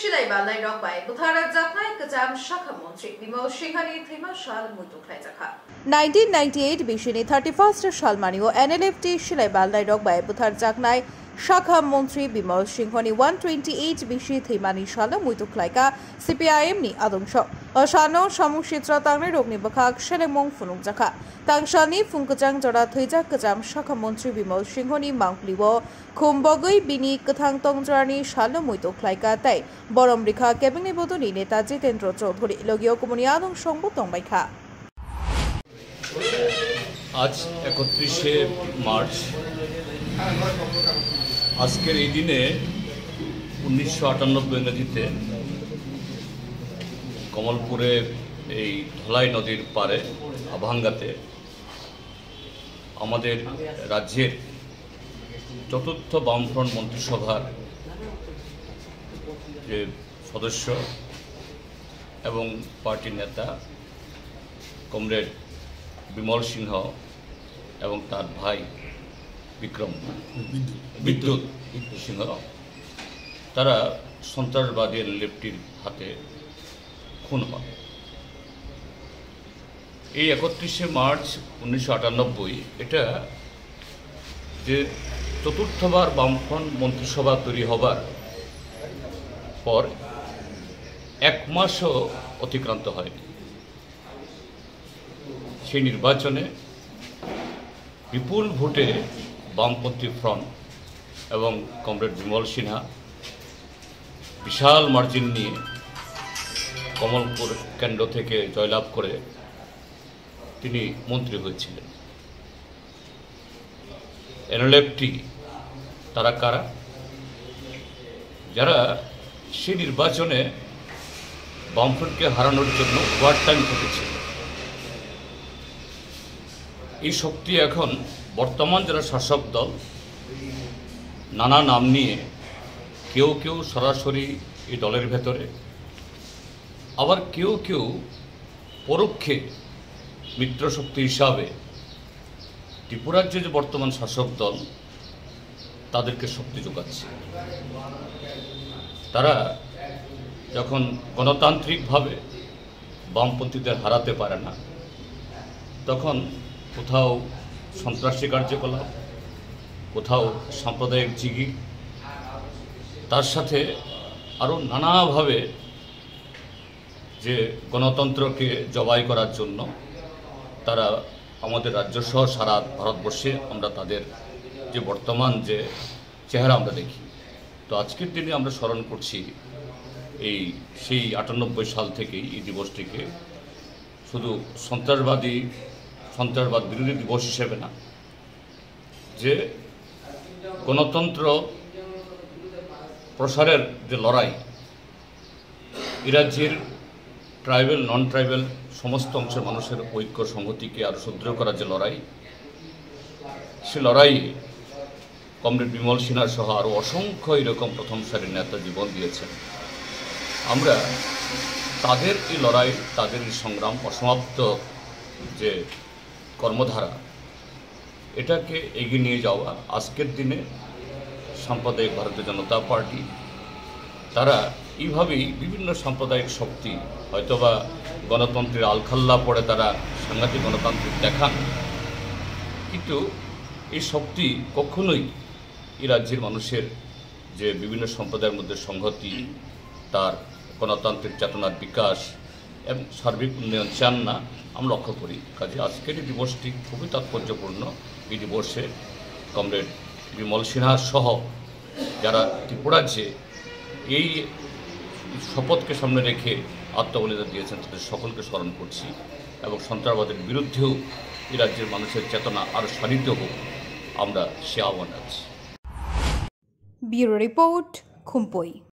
Balai Rock by Buthara Jaknai Kajam Shaka Montri, Bimo Shingani Thima Shal Mutu Klajaka. 1998 Bishini 31st Shalmanio NLFT Shilai Balai Rock by Buthar Jaknai Shaka Montri Bimo Shingoni 128 Bishi Thimani Shala Mutu Klaika CPIM ni Adungsho. Oshano Shamushitra Tangre Rogni Bakak Shelemong Funung Jaka. Tangshani Funkajang Jora Thuja Kajam Shaka Montri Bimo Shingoni Mountliwo Kumbogui Bini Katang Tongjarani Shala Mutu Klaika Tai. Borom Rikha Cabinet Bodoni Neta Jitendra Chaudhuri Logio Comuniadong Shombo Tongbaikha. आज 31 मार्च আজকের এই দিনে 1998 ইংরেজিতে কমলপুরে এই ধলাই নদীর পারে আভাঙ্গাতে আমাদের রাজ্যের চতুর্থ বামফ্রন্ট মন্ত্রিসভার যে সদস্য এবং পার্টির নেতা কমরেড বিমল সিংহ এবং তার ভাই বিক্রম বিদ্যুৎ সিংহ তারা সন্ত্রাসবাদী এনএলএফটির হাতে খুন হন। এই 31 মার্চ 1998 এটা যে চতুর্থবার বামফ্রন্ট মন্ত্রিসভা তৈরি হবার পর এক মাসও অতিক্রান্ত হয়নি। সেই নির্বাচনে বিপুল ভোটে বামপন্থী ফ্রন্ট এবং কমরেড বিমল সিনহা বিশাল মার্জিন নিয়ে কমলপুর কেন্দ্র থেকে জয়লাভ করে তিনি মন্ত্রী হয়েছিলেন। এনএলএফটি তারা কারা? যারা সেই নির্বাচনে বামফ্রন্টকে হারানোর জন্য ওয়ার টাইম থেকেছিল। এই শক্তি এখন বর্তমান যারা শাসক দল নানা নাম নিয়ে কেউ কেউ সরাসরি এই দলের ভেতরে, আবার কেউ কেউ পরোক্ষে মিত্রশক্তি হিসাবে ত্রিপুরাজ্যে যে বর্তমান শাসক দল তাদেরকে শক্তি যোগাচ্ছে। তারা যখন গণতান্ত্রিকভাবে বামপন্থীদের হারাতে পারে না, তখন কোথাও সন্ত্রাসী কার্যকলাপ, কোথাও সাম্প্রদায়িক জিগি, তার সাথে আরও নানাভাবে যে গণতন্ত্রকে জবাই করার জন্য তারা আমাদের রাজ্যসহ সারা ভারতবর্ষে আমরা তাদের যে বর্তমান যে চেহারা আমরা দেখি। তো আজকের দিনে আমরা স্মরণ করছি সেই 98 সাল থেকেই এই দিবসটিকে শুধু সন্ত্রাসবাদ বিরোধী দিবস হিসেবে না, যে গণতন্ত্র প্রসারের যে লড়াই, এই রাজ্যের ট্রাইবেল নন ট্রাইবেল সমস্ত অংশের মানুষের ঐক্য সংহতিকে আরও সুদৃঢ় করার যে লড়াই, সে লড়াইয়ে কমরেড বিমল সিনহা সহ আরও অসংখ্য এরকম প্রথম সারির নেতা জীবন দিয়েছেন। আমরা তাদের এই লড়াই, তাদের এই সংগ্রাম, অসমাপ্ত যে কর্মধারা, এটাকে এগিয়ে নিয়ে যাওয়া আজকের দিনে সাম্প্রদায়িক ভারতীয় জনতা পার্টি তারা এইভাবেই বিভিন্ন সাম্প্রদায়িক শক্তি হয়তোবা গণতন্ত্রের আলখাল্লা পড়ে তারা সাংঘাতিক গণতান্ত্রিক দেখান, কিন্তু এই শক্তি কখনোই এই রাজ্যের মানুষের যে বিভিন্ন সম্প্রদায়ের মধ্যে সংহতি, তার গণতান্ত্রিক চেতনার বিকাশ এবং সার্বিক উন্নয়ন চান না আমরা লক্ষ্য করি। কাজে আজকের এই দিবসটি খুবই তাৎপর্যপূর্ণ। এই দিবসে কমরেড বিমল সিনহা সহ যারা ত্রিপুরাজ্যে এই শপথকে সামনে রেখে আত্মবলিদান দিয়েছেন তাদের সকলকে স্মরণ করছি এবং সন্ত্রাসবাদের বিরুদ্ধেও এই রাজ্যের মানুষের চেতনা আরও সাধিত হোক, আমরা সে আহ্বান আছি। Bureau report, খুম্পই।